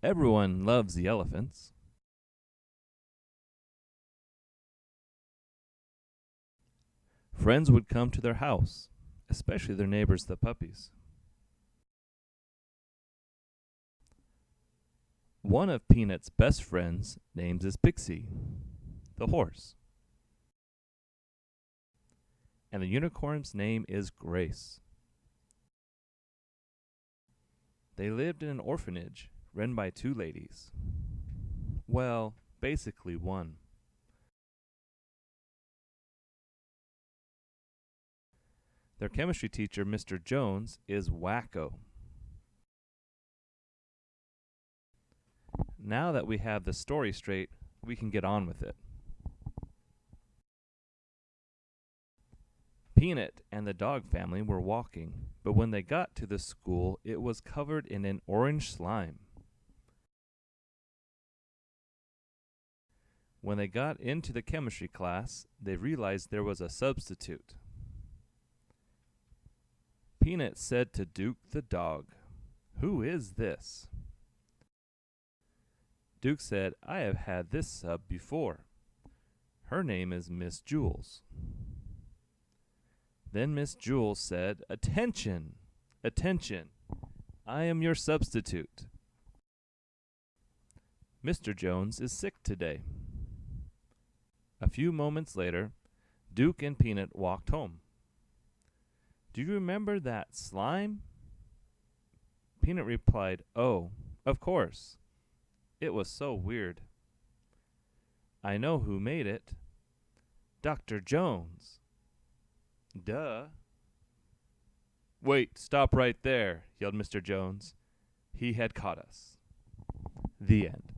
Everyone loves the elephants. Friends would come to their house, especially their neighbors, the puppies. One of Peanut's best friends' names is Pixie, the horse. And the unicorn's name is Grace. They lived in an orphanage run by two ladies. Well, basically one. Their chemistry teacher, Mr. Jones, is wacko. Now that we have the story straight, we can get on with it. Peanut and the dog family were walking, but when they got to the school, it was covered in an orange slime. When they got into the chemistry class, they realized there was a substitute. Peanut said to Duke the dog, "Who is this?" Duke said, "I have had this sub before. Her name is Miss Jules." Then Miss Jules said, "Attention! Attention! I am your substitute. Mr. Jones is sick today." A few moments later, Duke and Peanut walked home. "Do you remember that slime?" Peanut replied, "Oh, of course. It was so weird. I know who made it. Dr. Jones." "Duh." "Wait, stop right there," yelled Mr. Jones. He had caught us. The end.